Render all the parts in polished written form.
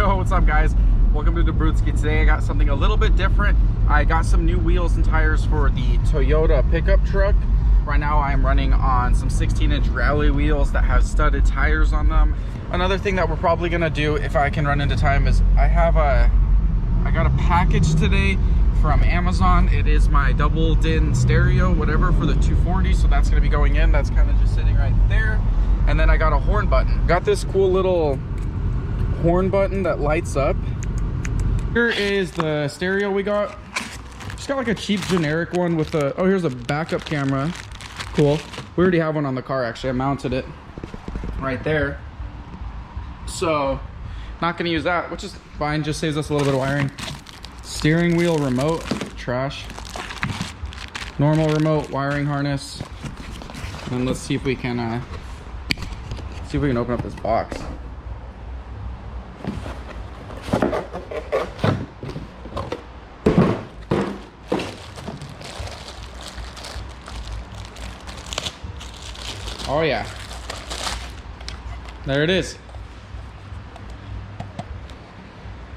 Yo, what's up guys? Welcome to the Brutski. Today I got something a little bit different. I got some new wheels and tires for the Toyota pickup truck. Right now I'm running on some 16-inch rally wheels that have studded tires on them. Another thing that we're probably gonna do if I can run into time is I got a package today from Amazon. It is my double din stereo, whatever, for the 240. So that's gonna be going in. That's kind of just sitting right there. And then I got a horn button. Got this cool little horn button that lights up. Here is the stereo we got. Just got like a cheap generic one with a, oh, here's a backup camera. Cool. We already have one on the car actually. I mounted it right there. So not gonna use that, which is fine, just saves us a little bit of wiring. Steering wheel remote, trash. Normal remote, wiring harness. And let's see if we can open up this box. Oh yeah, there it is.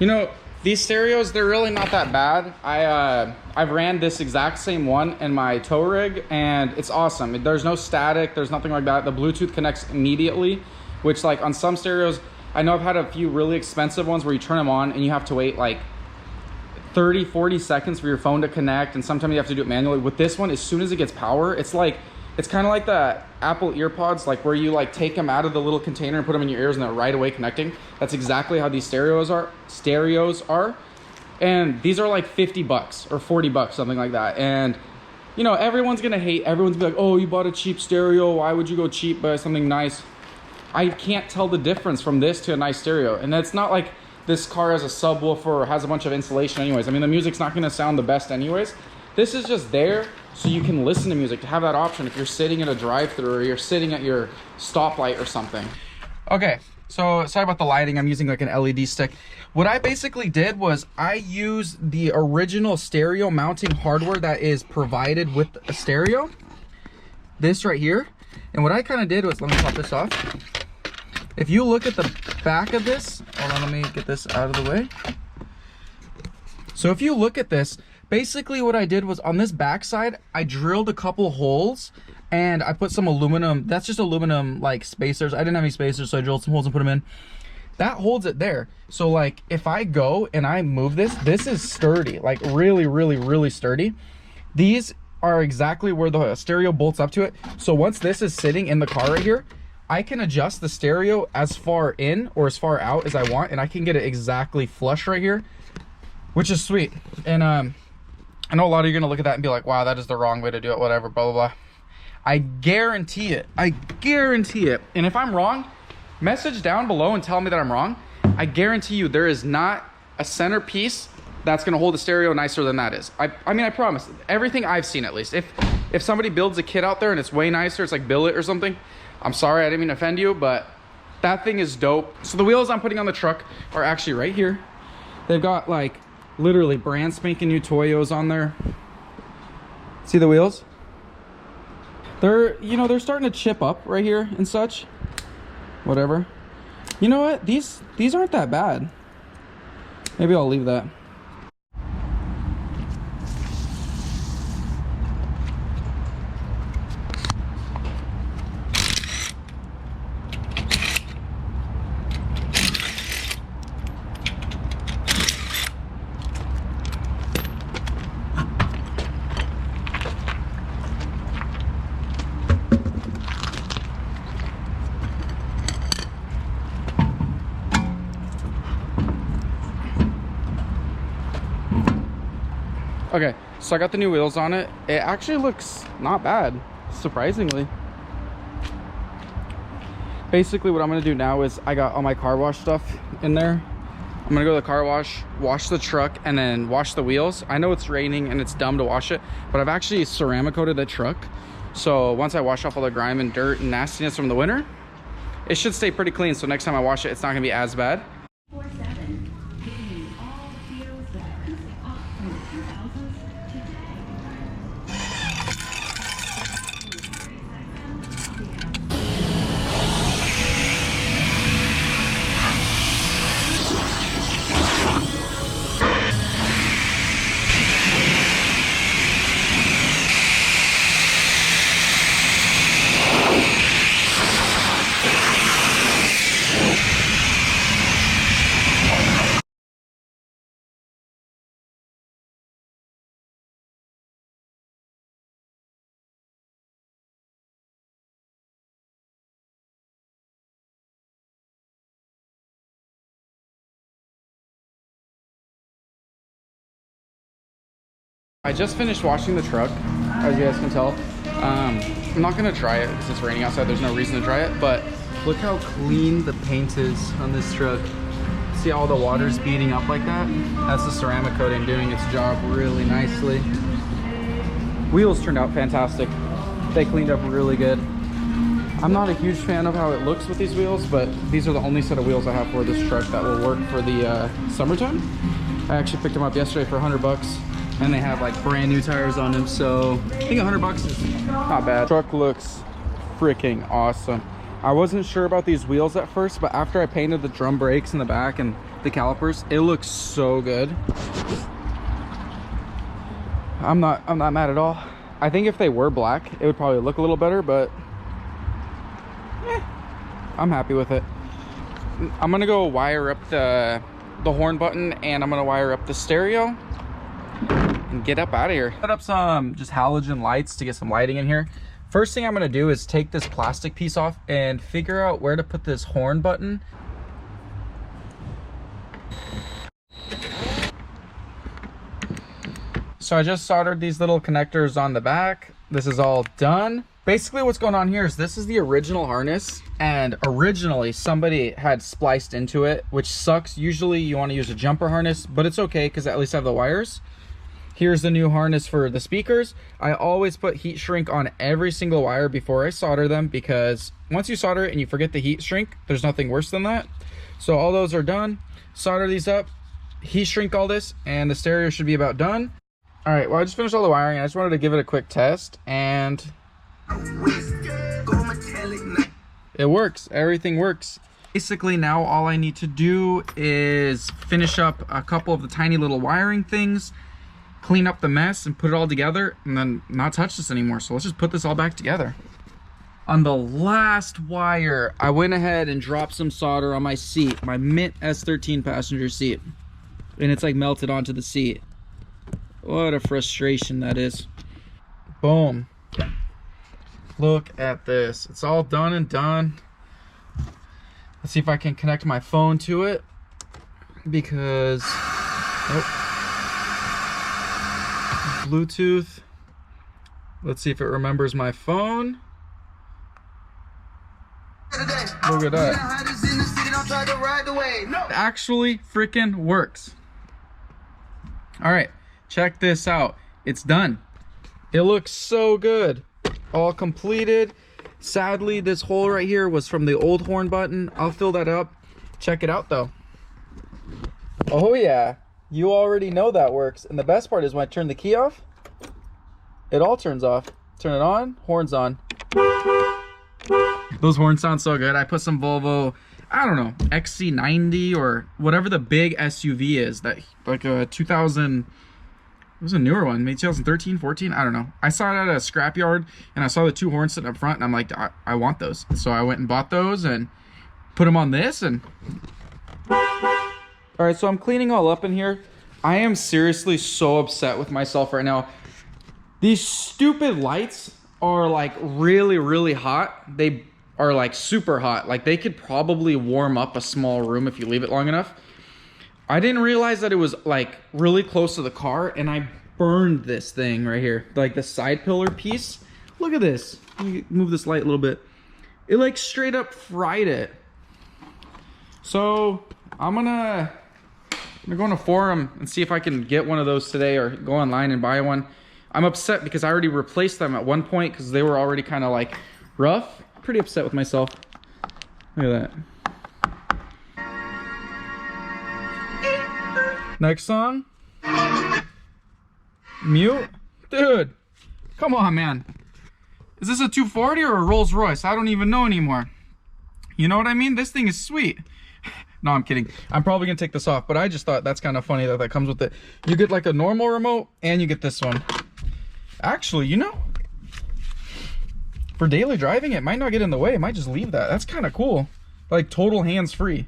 You know, these stereos, they're really not that bad. I've ran this exact same one in my tow rig and it's awesome. There's no static, there's nothing like that. The Bluetooth connects immediately, which like on some stereos, I know I've had a few really expensive ones where you turn them on and you have to wait like 30, 40 seconds for your phone to connect, and sometimes you have to do it manually. With this one, as soon as it gets power, it's kind of like the Apple EarPods, like where you like take them out of the little container and put them in your ears and they're right away connecting. That's exactly how these stereos are. And these are like 50 bucks or 40 bucks, something like that. And you know, everyone's gonna hate, everyone's gonna be like, oh, you bought a cheap stereo, why would you go cheap buy something nice? I can't tell the difference from this to a nice stereo. And it's not like this car has a subwoofer or has a bunch of insulation anyways. I mean, the music's not gonna sound the best anyways. This is just there so you can listen to music, to have that option if you're sitting at a drive-thru or you're sitting at your stoplight or something. Okay, so sorry about the lighting. I'm using like an LED stick. What I basically did was I used the original stereo mounting hardware that is provided with a stereo. This right here. And what I kind of did was, let me pop this off. If you look at the back of this, hold on, let me get this out of the way. So if you look at this, basically what I did was on this backside, I drilled a couple holes and I put some aluminum, that's just aluminum like spacers. I didn't have any spacers, so I drilled some holes and put them in. That holds it there. So like if I go and I move this, this is sturdy, like really, really, really sturdy. These are exactly where the stereo bolts up to it. So once this is sitting in the car right here, I can adjust the stereo as far in or as far out as I want, and I can get it exactly flush right here, which is sweet. And I know a lot of you are gonna look at that and be like, wow, that is the wrong way to do it, whatever, blah, blah, blah. I guarantee it. I guarantee it. And if I'm wrong, message down below and tell me that I'm wrong. I guarantee you there is not a centerpiece that's gonna hold the stereo nicer than that is. I mean, I promise. Everything I've seen, at least. If somebody builds a kit out there and it's way nicer, it's like Billet or something, I'm sorry, I didn't mean to offend you, but that thing is dope. So the wheels I'm putting on the truck are actually right here. They've got like literally brand spanking new Toyos on there. See the wheels? They're, you know, they're starting to chip up right here and such. Whatever. You know what? These aren't that bad. Maybe I'll leave that. Okay, so I got the new wheels on it. It actually looks not bad, surprisingly. Basically what I'm gonna do now is I got all my car wash stuff in there. I'm gonna go to the car wash the truck, and then wash the wheels. I know it's raining and it's dumb to wash it, but I've actually ceramic coated the truck. So once I wash off all the grime and dirt and nastiness from the winter, it should stay pretty clean. So next time I wash it, it's not gonna be as bad. I just finished washing the truck, as you guys can tell. I'm not gonna try it because it's raining outside. There's no reason to try it, but look how clean the paint is on this truck. See all the water's beating up like that? That's the ceramic coating doing its job really nicely. Wheels turned out fantastic. They cleaned up really good. I'm not a huge fan of how it looks with these wheels, but these are the only set of wheels I have for this truck that will work for the summertime. I actually picked them up yesterday for 100 bucks, and they have like brand new tires on them, so I think 100 bucks is not bad. Truck looks freaking awesome. I wasn't sure about these wheels at first, but after I painted the drum brakes in the back and the calipers, it looks so good. I'm not mad at all. I think if they were black, it would probably look a little better, but I'm happy with it. I'm gonna go wire up the horn button, and I'm gonna wire up the stereo and get up out of here. Set up some just halogen lights to get some lighting in here. First thing I'm gonna do is take this plastic piece off and figure out where to put this horn button. So I just soldered these little connectors on the back. This is all done. Basically what's going on here is this is the original harness, and originally somebody had spliced into it, which sucks. Usually you want to use a jumper harness, but it's okay because at least I have the wires. Here's the new harness for the speakers. I always put heat shrink on every single wire before I solder them, because once you solder it and you forget the heat shrink, there's nothing worse than that. So all those are done. Solder these up, heat shrink all this, and the stereo should be about done. All right, well, I just finished all the wiring. I just wanted to give it a quick test, and it works. Everything works. Basically now all I need to do is finish up a couple of the tiny little wiring things, clean up the mess and put it all together, and then not touch this anymore. So let's just put this all back together. On the last wire, I went ahead and dropped some solder on my seat, my Mint S13 passenger seat, and it's like melted onto the seat. What a frustration that is. Boom. Look at this. It's all done and done. Let's see if I can connect my phone to it, because Bluetooth. Let's see if it remembers my phone. Look at that. It actually freaking works. All right, check this out. It's done. It looks so good. All completed. Sadly, this hole right here was from the old horn button. I'll fill that up. Check it out though. Oh yeah, you already know that works. And the best part is when I turn the key off, it all turns off. Turn it on, horns on. Those horns sound so good. I put some Volvo, I don't know, XC90 or whatever the big SUV is, that like a 2000, it was a newer one, maybe 2013, 14, I don't know. I saw it at a scrapyard and I saw the two horns sitting up front, and I'm like, I want those. So I went and bought those and put them on this. And all right, so I'm cleaning all up in here. I am seriously so upset with myself right now. These stupid lights are like really, really hot. They are like super hot. Like they could probably warm up a small room if you leave it long enough. I didn't realize that it was like really close to the car, and I burned this thing right here, like the side pillar piece. Look at this. Let me move this light a little bit. It like straight up fried it. So I'm gonna go on a forum and see if I can get one of those today, or go online and buy one. I'm upset because I already replaced them at one point because they were already kind of like rough. Pretty upset with myself. Look at that. Next song. Mute. Dude, come on, man. Is this a 240 or a Rolls Royce? I don't even know anymore. You know what I mean? This thing is sweet. No, I'm kidding. I'm probably gonna take this off, but I just thought that's kind of funny that that comes with it. You get like a normal remote and you get this one. Actually, you know, for daily driving, it might not get in the way. It might just leave that. That's kind of cool. Like total hands-free.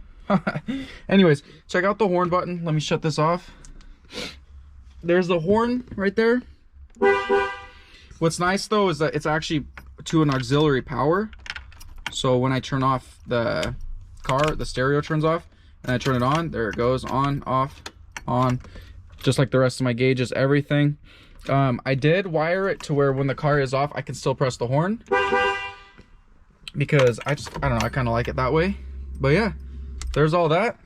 Anyways, check out the horn button. Let me shut this off. There's the horn right there. What's nice though is that it's actually to an auxiliary power. So when I turn off the car, the stereo turns off, and I turn it on, there it goes, on, off, on, just like the rest of my gauges, everything. I did wire it to where when the car is off, I can still press the horn. Because I don't know, I kind of like it that way. But yeah, there's all that.